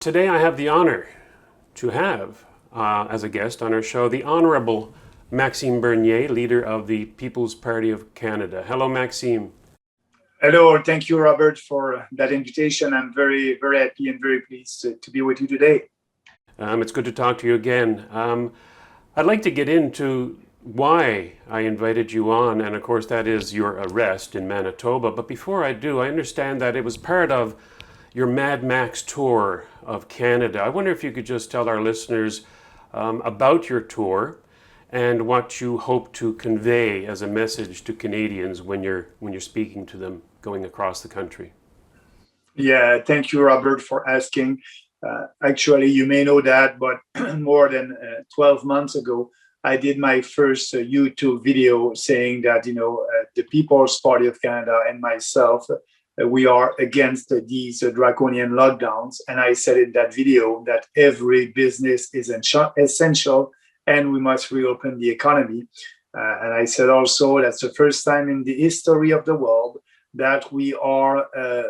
Today I have the honor to have as a guest on our show the Honorable Maxime Bernier, leader of the People's Party of Canada. Hello, Maxime. Hello, thank you, Robert, for that invitation. I'm very, very happy and very pleased to be with you today. It's good to talk to you again. I'd like to get into why I invited you on, and of course, that is your arrest in Manitoba. But before I do, I understand that it was part of your Mad Max tour of Canada. I wonder if you could just tell our listeners about your tour and what you hope to convey as a message to Canadians when you're speaking to them going across the country. Yeah, thank you, Robert, for asking. Actually, you may know that, but more than 12 months ago, I did my first YouTube video saying that, the People's Party of Canada and myself, we are against these draconian lockdowns. And I said in that video that every business is essential and we must reopen the economy. And I said also that's the first time in the history of the world that we are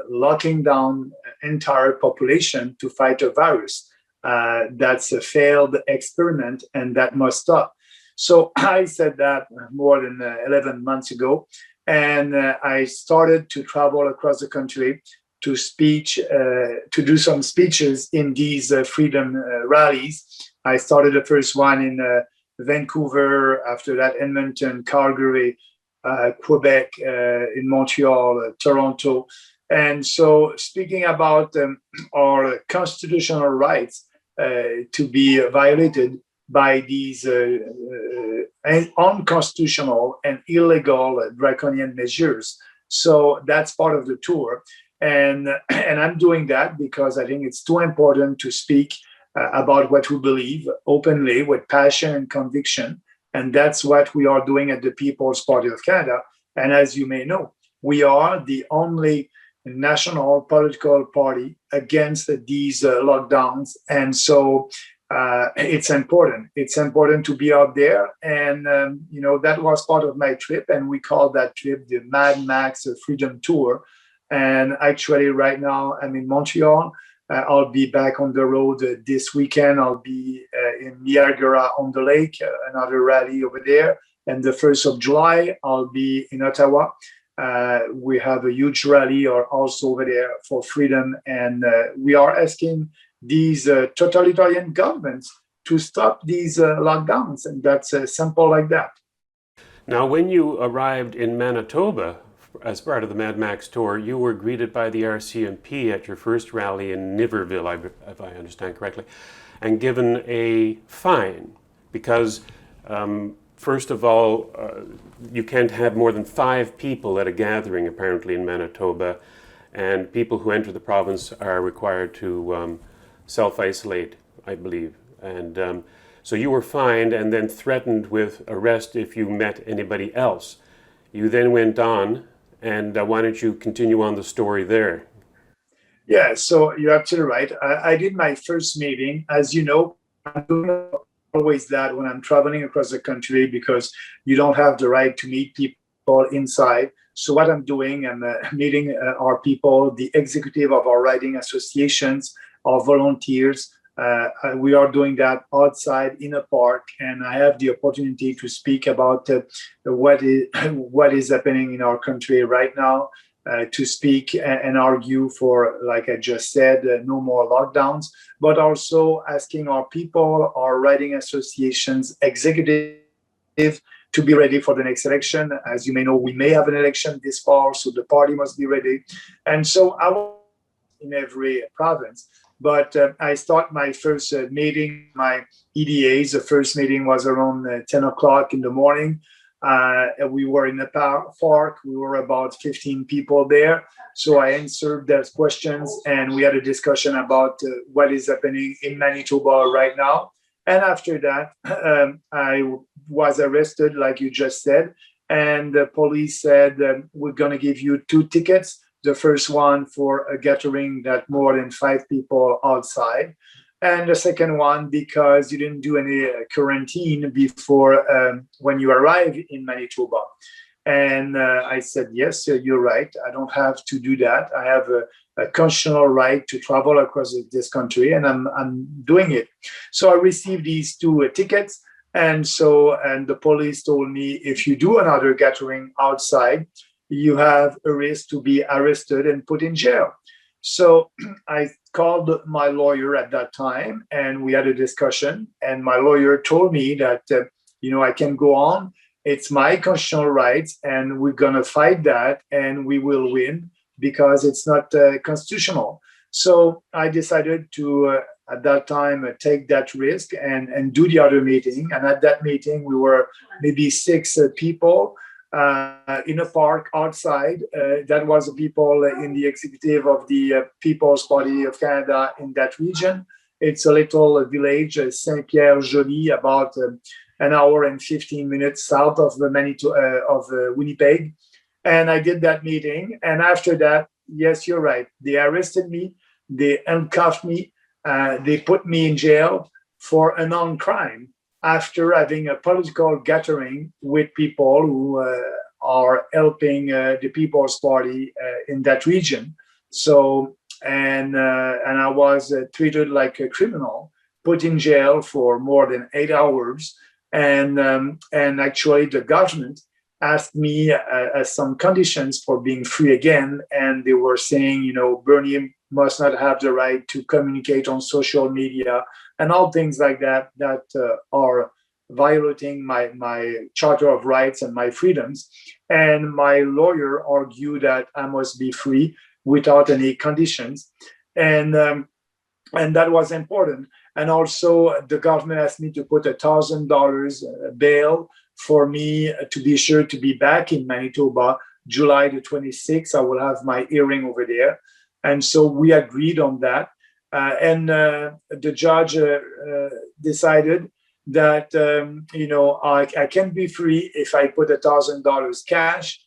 locking down entire population to fight a virus. That's a failed experiment and that must stop. So I said that more than 11 months ago. And I started to travel across the country to do some speeches in these freedom rallies. I started the first one in Vancouver, after that Edmonton, Calgary, Quebec, in Montreal, Toronto. And so speaking about our constitutional rights to be violated by these unconstitutional and illegal draconian measures. So that's part of the tour. And I'm doing that because I think it's too important to speak about what we believe openly with passion and conviction. And that's what we are doing at the People's Party of Canada. And as you may know, we are the only national political party against these lockdowns. And so it's important. It's important to be out there. And, that was part of my trip. And we call that trip the Mad Max Freedom Tour. And actually, right now, I'm in Montreal. I'll be back on the road this weekend. I'll be in Niagara on the Lake, another rally over there. And the 1st of July, I'll be in Ottawa. We have a huge rally also over there for freedom. And we are asking these totalitarian governments to stop these lockdowns. And that's simple like that. Now, when you arrived in Manitoba as part of the Mad Max tour, you were greeted by the RCMP at your first rally in Niverville, if I understand correctly, and given a fine because, first of all, you can't have more than 5 people at a gathering, apparently, in Manitoba, and people who enter the province are required to self-isolate, I believe. And so you were fined and then threatened with arrest if you met anybody else. You then went on, and why don't you continue on the story there? Yeah, so you're absolutely right. I did my first meeting. As you know, I'm doing always that when I'm traveling across the country because you don't have the right to meet people inside. So what I'm doing, I'm meeting our people, the executive of our riding associations, our volunteers. We are doing that outside in a park, and I have the opportunity to speak about what is happening in our country right now, to speak and argue for, like I just said, no more lockdowns, but also asking our people, our riding associations, executive to be ready for the next election. As you may know, we may have an election this fall, so the party must be ready. And so I was in every province. But I start my first meeting, my EDAs. The first meeting was around 10 o'clock in the morning. We were in a park. We were about 15 people there. So I answered their questions and we had a discussion about what is happening in Manitoba right now. And after that, I was arrested, like you just said. And the police said, we're going to give you 2 tickets. The first one for a gathering that more than 5 people outside. And the second one because you didn't do any quarantine before when you arrive in Manitoba. And I said, yes, you're right. I don't have to do that. I have a constitutional right to travel across this country, and I'm doing it. So I received these two tickets, and the police told me, if you do another gathering outside, you have a risk to be arrested and put in jail. So I called my lawyer at that time, and we had a discussion. And my lawyer told me that I can go on. It's my constitutional rights, and we're gonna fight that, and we will win because it's not constitutional. So I decided to, at that time, take that risk and do the other meeting. And at that meeting, we were maybe 6 people in a park outside. That was the people in the executive of the People's Party of Canada in that region. It's a little village, Saint-Pierre-Joli, about an hour and 15 minutes south of Winnipeg. And I did that meeting. And after that, yes, you're right. They arrested me. They handcuffed me. They put me in jail for a non-crime after having a political gathering with people who are helping the People's Party in that region. So, and I was treated like a criminal, put in jail for more than 8 hours. And actually the government asked me some conditions for being free again. And they were saying, Bernie must not have the right to communicate on social media and all things like that are violating my Charter of Rights and my freedoms. And my lawyer argued that I must be free without any conditions. And that was important. And also the government asked me to put $1,000 bail for me to be sure to be back in Manitoba, July the 26th. I will have my hearing over there. And so we agreed on that. And the judge decided that, I can be free if I put $1,000 cash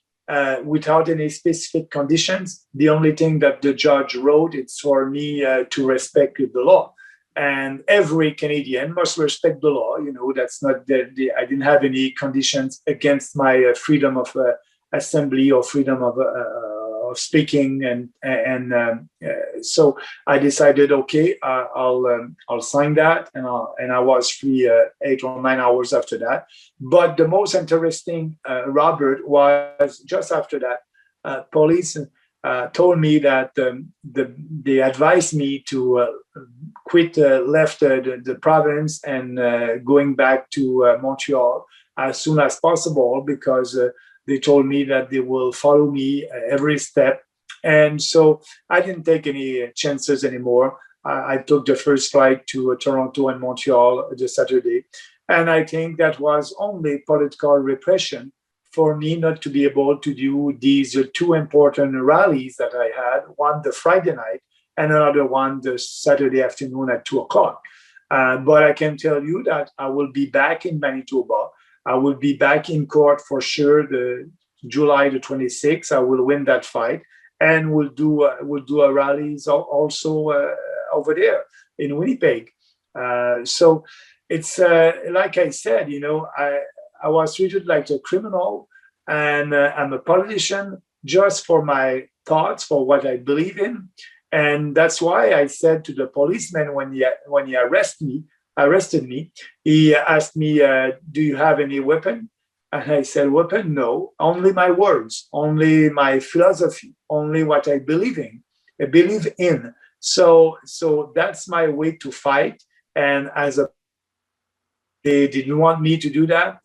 without any specific conditions. The only thing that the judge wrote, it's for me to respect the law. And every Canadian must respect the law. That's not I didn't have any conditions against my freedom of assembly or freedom of speaking, and so I decided, okay, I'll sign that, and I was free 8 or 9 hours after that. But the most interesting, Robert, was just after that, police told me that they advised me to left the province and going back to Montreal as soon as possible, because they told me that they will follow me every step. And so I didn't take any chances anymore. I took the first flight to Toronto and Montreal the Saturday. And I think that was only political repression for me not to be able to do these 2 important rallies that I had, one the Friday night and another one the Saturday afternoon at 2:00. But I can tell you that I will be back in Manitoba. I will be back in court for sure. The July the 26th, I will win that fight, and we'll do a rallies also over there in Winnipeg. So it's like I said, I was treated like a criminal, and I'm a politician just for my thoughts, for what I believe in, and that's why I said to the policeman when he arrested me, he asked me, do you have any weapon? And I said, weapon? No, only my words, only my philosophy, only what I believe in. So that's my way to fight. And they didn't want me to do that.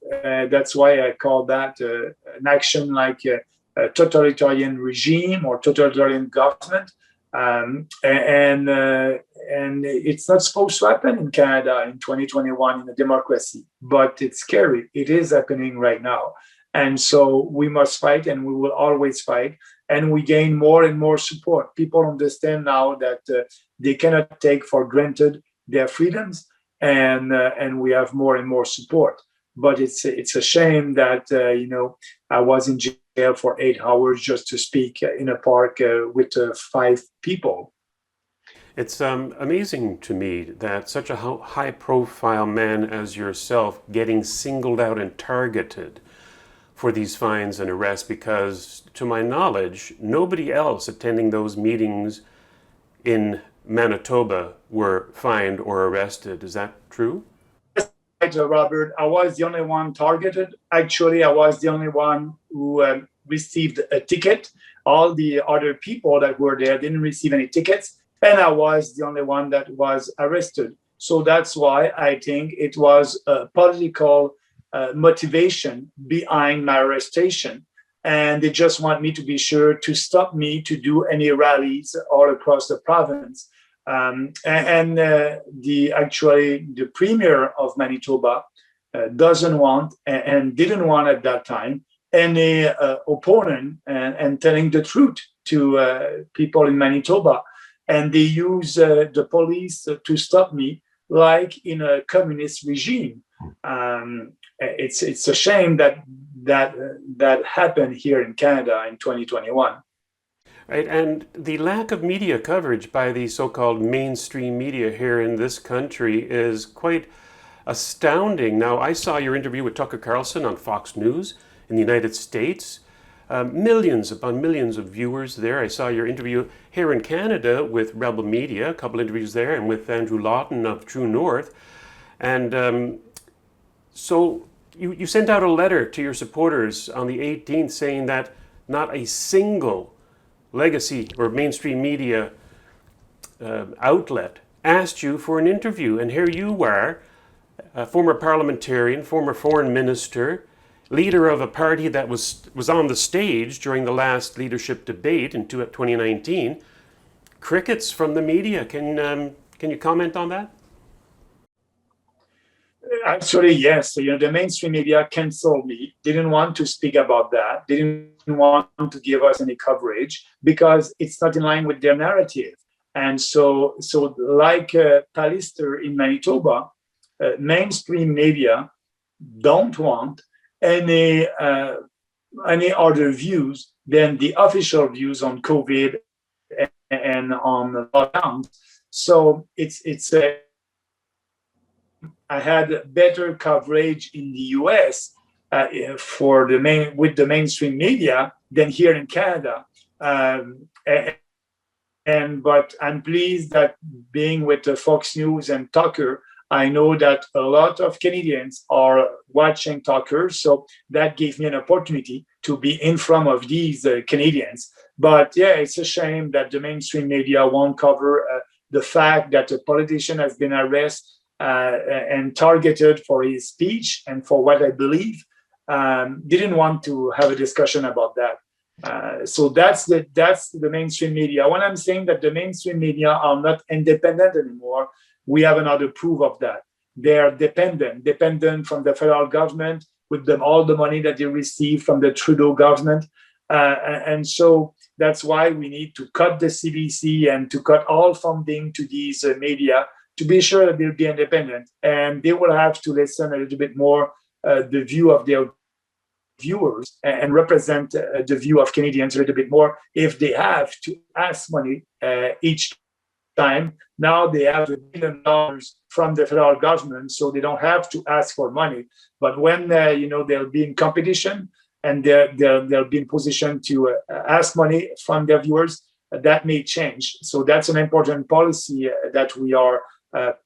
That's why I call that an action like a totalitarian regime or totalitarian government. And it's not supposed to happen in Canada in 2021 in a democracy, but it's scary. It is happening right now. And so we must fight, and we will always fight. And we gain more and more support. People understand now that they cannot take for granted their freedoms, and we have more and more support. But it's a shame that I was in jail for 8 hours just to speak in a park with 5 people. It's amazing to me that such a high-profile man as yourself getting singled out and targeted for these fines and arrests, because to my knowledge, nobody else attending those meetings in Manitoba were fined or arrested. Is that true? Right, Robert, I was the only one targeted. Actually, I was the only one who received a ticket. All the other people that were there didn't receive any tickets, and I was the only one that was arrested. So that's why I think it was a political motivation behind my arrestation. And they just want me to be sure to stop me to do any rallies all across the province. The actually the premier of Manitoba doesn't want and didn't want at that time any opponent and telling the truth to people in Manitoba, and they use the police to stop me like in a communist regime. It's a shame that happened here in Canada in 2021. Right, and the lack of media coverage by the so-called mainstream media here in this country is quite astounding. Now, I saw your interview with Tucker Carlson on Fox News in the United States. Millions upon millions of viewers there. I saw your interview here in Canada with Rebel Media, a couple interviews there, and with Andrew Lawton of True North. And so you sent out a letter to your supporters on the 18th saying that not a single legacy or mainstream media outlet asked you for an interview. And here you were, a former parliamentarian, former foreign minister, leader of a party that was on the stage during the last leadership debate in 2019. Crickets from the media. Can you comment on that? Actually, yes. The mainstream media canceled me. Didn't want to speak about that. Didn't want to give us any coverage because it's not in line with their narrative. And so like Pallister in Manitoba, mainstream media don't want any other views than the official views on COVID and on lockdowns. So I had better coverage in the US with the mainstream media than here in Canada. But I'm pleased that being with the Fox News and Tucker, I know that a lot of Canadians are watching Tucker, so that gave me an opportunity to be in front of these Canadians. But yeah, it's a shame that the mainstream media won't cover the fact that a politician has been arrested and targeted for his speech and for what I believe. Didn't want to have a discussion about that. So that's the mainstream media. When I'm saying that the mainstream media are not independent anymore, we have another proof of that. They are dependent from the federal government with them all the money that they receive from the Trudeau government. And so that's why we need to cut the CBC and to cut all funding to these media to be sure that they'll be independent. And they will have to listen a little bit more the view of their viewers and represent the view of Canadians a little bit more if they have to ask money each time. Now they have $1 billion from the federal government, so they don't have to ask for money. But when they'll be in competition and they'll be in position to ask money from their viewers, that may change. So that's an important policy that we are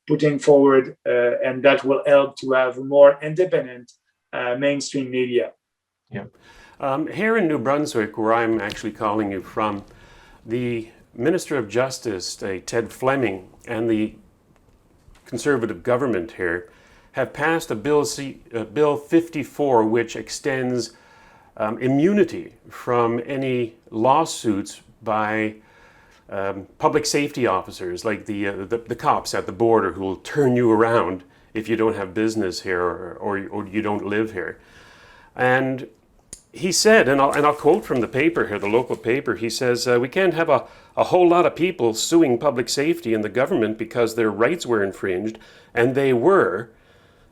putting forward, and that will help to have more independent mainstream media. Yeah. Here in New Brunswick, where I'm actually calling you from, the Minister of Justice, Ted Fleming, and the Conservative government here have passed a Bill 54, which extends immunity from any lawsuits by public safety officers, like the cops at the border, who will turn you around if you don't have business here or you don't live here. And he said, and I'll quote from the paper here, the local paper, he says, we can't have a whole lot of people suing public safety and the government because their rights were infringed, and they were.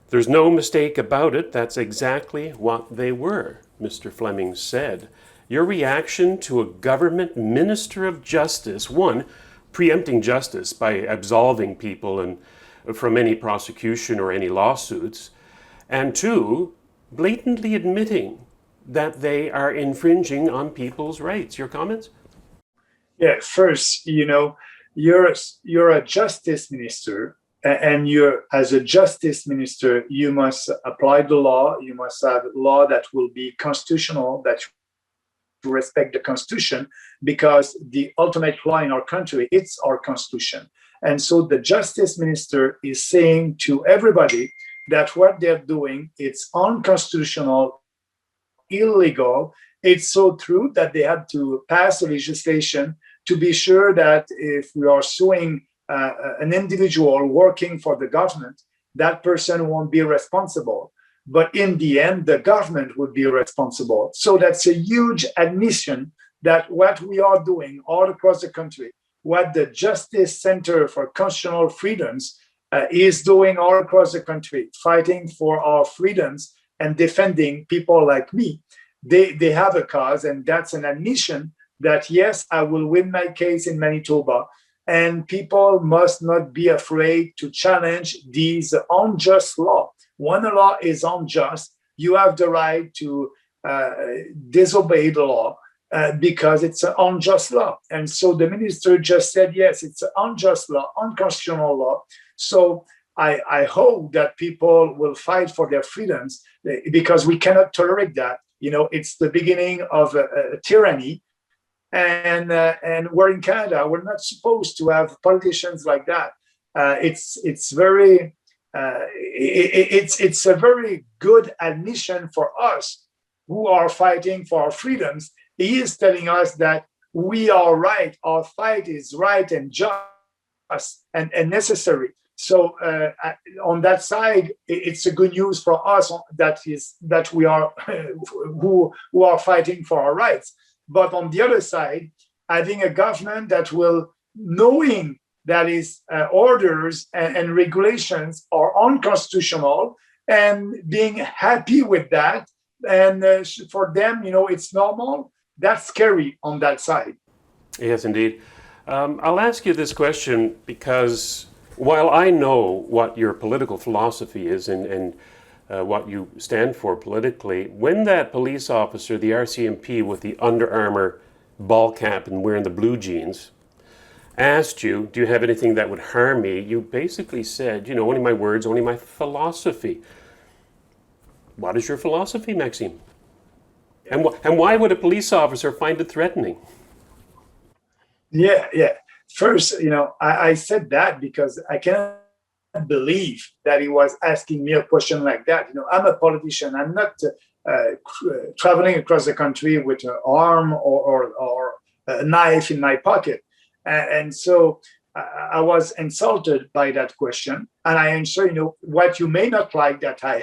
There's no mistake about it. That's exactly what they were, Mr. Fleming said. Your reaction to a government minister of justice, one, preempting justice by absolving people and from any prosecution or any lawsuits, and two, blatantly admitting that they are infringing on people's rights. Your comments? Yeah, first, you're a justice minister, and you're as a justice minister, you must apply the law. You must have law that will be constitutional, that respect the Constitution, because the ultimate law in our country, it's our Constitution. And so the justice minister is saying to everybody that what they're doing, it's unconstitutional, illegal. It's so true that they had to pass a legislation to be sure that if we are suing an individual working for the government, that person won't be responsible. But in the end, the government would be responsible. So that's a huge admission that what we are doing all across the country, what the Justice Center for Constitutional Freedoms is doing all across the country, fighting for our freedoms and defending people like me, they have a cause, and that's an admission that yes, I will win my case in Manitoba, and people must not be afraid to challenge these unjust laws. When a law is unjust, you have the right to disobey the law because it's an unjust law. And so the minister just said, yes, it's an unjust law, unconstitutional law. So I hope that people will fight for their freedoms because we cannot tolerate that. You know, it's the beginning of a tyranny. And we're in Canada. We're not supposed to have politicians like that. It's a very good admission for us who are fighting for our freedoms. He is telling us that we are right. Our fight is right and just and necessary. So on that side, it's a good news for us that we are who are fighting for our rights. But on the other side, having a government that will, knowing that its orders and regulations are unconstitutional, and being happy with that, and for them, you know, it's normal. That's scary on that side. Yes, indeed. I'll ask you this question because while I know what your political philosophy is and what you stand for politically, when that police officer, the RCMP with the Under Armour ball cap and wearing the blue jeans, asked you, do you have anything that would harm me? You basically said, you know, only my words, only my philosophy. What is your philosophy, Maxime? And why would a police officer find it threatening? Yeah. First, you know, I said that because I cannot believe that he was asking me a question like that. You know, I'm a politician. I'm not traveling across the country with an arm or a knife in my pocket. And so I was insulted by that question. And I answer, you know, what you may not like that I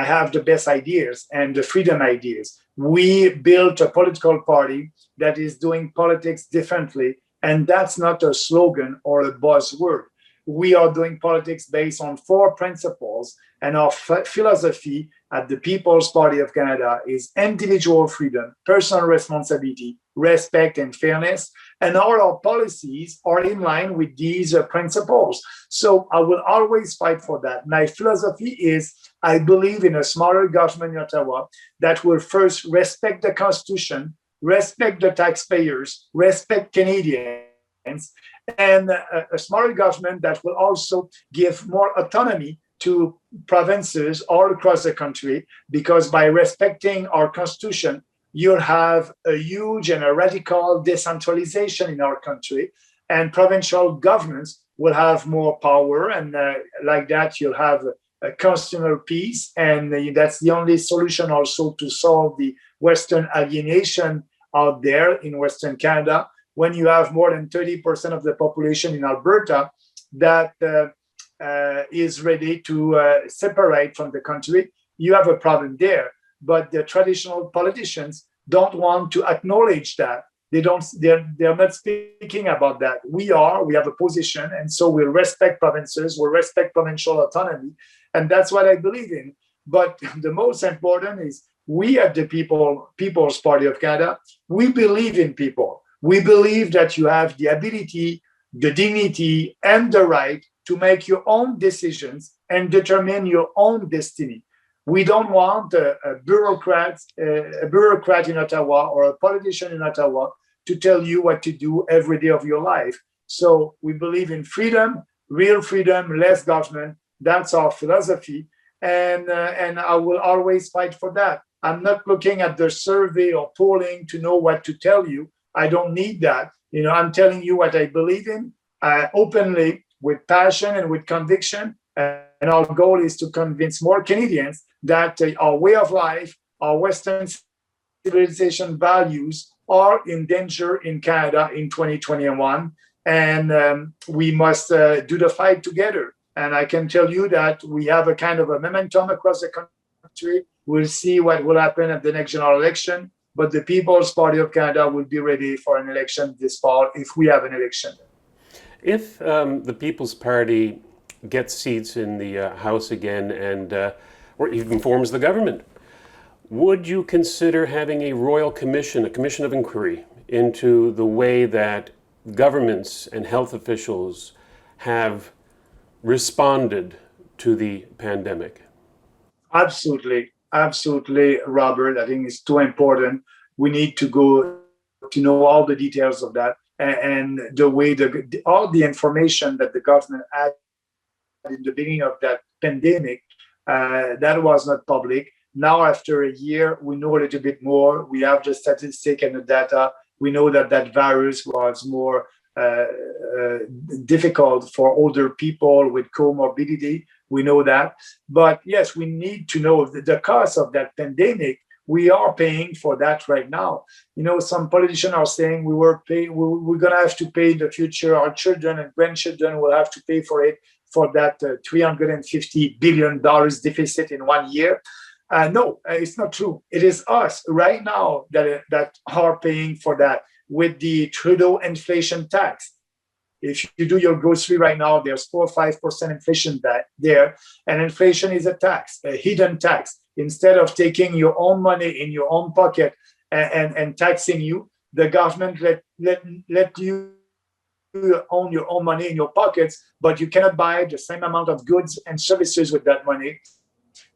have the best ideas and the freedom ideas. We built a political party that is doing politics differently. And that's not a slogan or a buzzword. We are doing politics based on 4 principles, and our philosophy at the People's Party of Canada is individual freedom, personal responsibility, respect, and fairness. And all our policies are in line with these principles. So I will always fight for that. My philosophy is I believe in a smaller government in Ottawa that will first respect the Constitution, respect the taxpayers, respect Canadians, and a smaller government that will also give more autonomy to provinces all across the country, because by respecting our Constitution, you'll have a huge and a radical decentralization in our country, and provincial governments will have more power, and like that, you'll have a constitutional peace, and that's the only solution also to solve the Western alienation out there in Western Canada. When you have more than 30% of the population in Alberta that is ready to separate from the country, you have a problem there. But the traditional politicians don't want to acknowledge that. They're not speaking about that. We have a position, and so we respect provinces, we respect provincial autonomy, and that's what I believe in. But the most important is we at the People's Party of Canada, we believe in people. We believe that you have the ability, the dignity, and the right to make your own decisions and determine your own destiny. We don't want a bureaucrat in Ottawa or a politician in Ottawa to tell you what to do every day of your life. So we believe in freedom, real freedom, less government. That's our philosophy, and I will always fight for that. I'm not looking at the survey or polling to know what to tell you. I don't need that. I'm telling you what I believe in openly, with passion and with conviction. And our goal is to convince more Canadians that our way of life, our Western civilization values are in danger in Canada in 2021. And we must do the fight together. And I can tell you that we have a kind of a momentum across the country. We'll see what will happen at the next general election. But the People's Party of Canada will be ready for an election this fall if we have an election. If the People's Party gets seats in the House again and or even forms the government, would you consider having a royal commission, a commission of inquiry into the way that governments and health officials have responded to the pandemic? Absolutely, Robert. I think it's too important. We need to go to know all the details of that and the way all the information that the government had in the beginning of that pandemic that was not public. Now, after a year, we know a little bit more. We have the statistic and the data. We know that virus was more difficult for older people with comorbidity. We know that. But yes, we need to know the cost of that pandemic. We are paying for that right now. Some politicians are saying we're going to have to pay in the future. Our children and grandchildren will have to pay for it, for that $350 billion deficit in 1 year. No, it's not true. It is us right now that are paying for that with the Trudeau inflation tax. If you do your grocery right now, there's 4 or 5% inflation there, and inflation is a tax, a hidden tax. Instead of taking your own money in your own pocket and taxing you, the government let you own your own money in your pockets, but you cannot buy the same amount of goods and services with that money.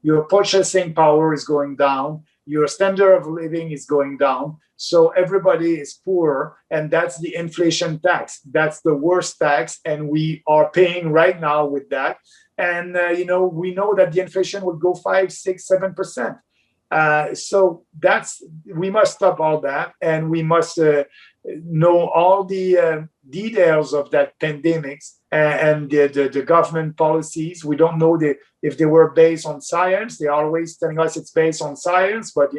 Your purchasing power is going down. Your standard of living is going down. So everybody is poor, and that's the inflation tax. That's the worst tax, and we are paying right now with that. And we know that the inflation will go 5, 6, 7%. So we must stop all that, and we must know all the details of that pandemic and the government policies. We don't know if they were based on science. They're always telling us it's based on science, but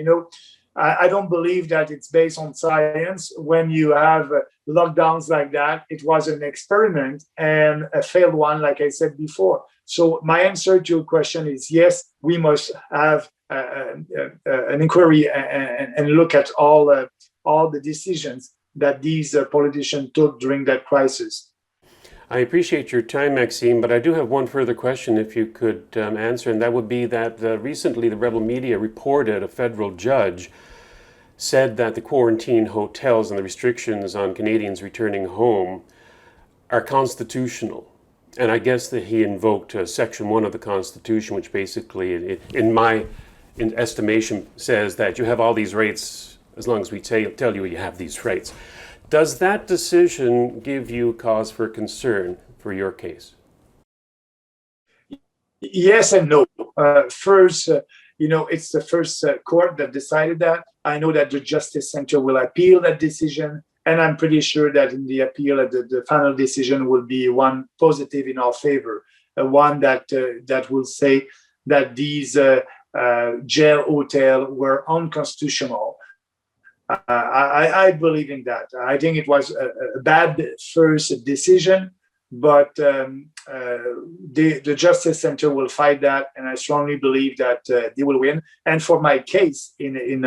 I don't believe that it's based on science. When you have lockdowns like that, it was an experiment and a failed one, like I said before. So my answer to your question is yes, we must have an inquiry and look at all the decisions that these politicians took during that crisis. I appreciate your time, Maxime, but I do have one further question if you could answer, and that would be that recently the Rebel Media reported a federal judge said that the quarantine hotels and the restrictions on Canadians returning home are constitutional. And I guess that he invoked Section 1 of the Constitution, which basically, in my estimation, says that you have all these rights as long as we tell you you have these rights. Does that decision give you cause for concern for your case? Yes and no. First, it's the first court that decided that. I know that the Justice Center will appeal that decision, and I'm pretty sure that in the appeal, the final decision will be one positive in our favor, one that will say that these jail hotels were unconstitutional. I believe in that. I think it was a bad first decision, but the Justice Center will fight that, and I strongly believe that they will win. And for my case in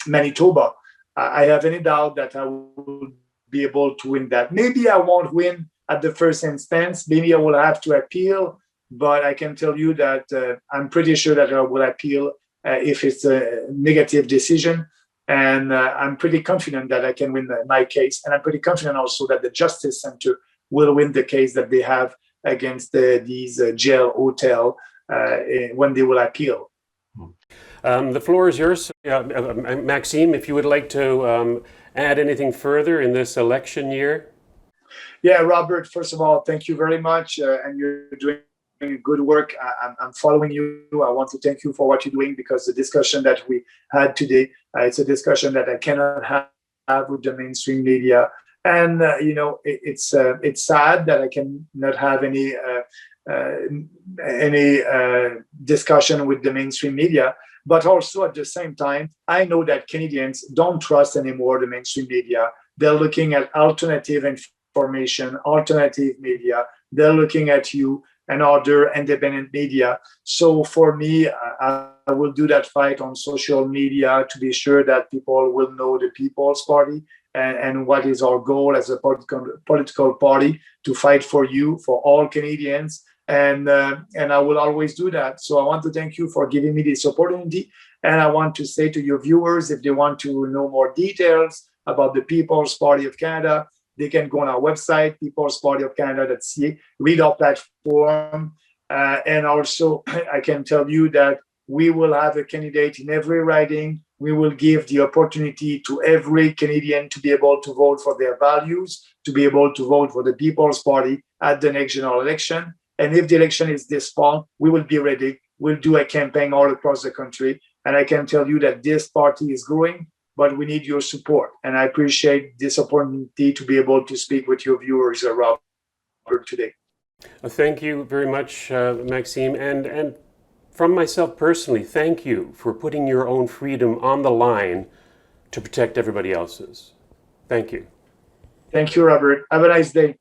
Manitoba, I have any doubt that I will be able to win that. Maybe I won't win at the first instance. Maybe I will have to appeal, but I can tell you that I'm pretty sure that I will appeal if it's a negative decision. And I'm pretty confident that I can win my case. And I'm pretty confident also that the Justice Center will win the case that they have against these jail hotel when they will appeal. The floor is yours. Maxime, if you would like to add anything further in this election year. Yeah, Robert, first of all, thank you very much. And you're doing good work. I'm following you. I want to thank you for what you're doing because the discussion that we had today, it's a discussion that I cannot have with the mainstream media. And, it's sad that I cannot have uh, any discussion with the mainstream media. But also at the same time, I know that Canadians don't trust anymore the mainstream media. They're looking at alternative information, alternative media. They're looking at you and other independent media. So for me, I will do that fight on social media to be sure that people will know the People's Party and what is our goal as a political party to fight for you, for all Canadians. And I will always do that. So I want to thank you for giving me this opportunity. And I want to say to your viewers, if they want to know more details about the People's Party of Canada, they can go on our website, peoplespartyofcanada.ca, read our platform. And also, I can tell you that we will have a candidate in every riding. We will give the opportunity to every Canadian to be able to vote for their values, to be able to vote for the People's Party at the next general election. And if the election is this fall, we will be ready. We'll do a campaign all across the country. And I can tell you that this party is growing, but we need your support. And I appreciate this opportunity to be able to speak with your viewers, Robert, today. Thank you very much, Maxime. And from myself personally, thank you for putting your own freedom on the line to protect everybody else's. Thank you. Thank you, Robert. Have a nice day.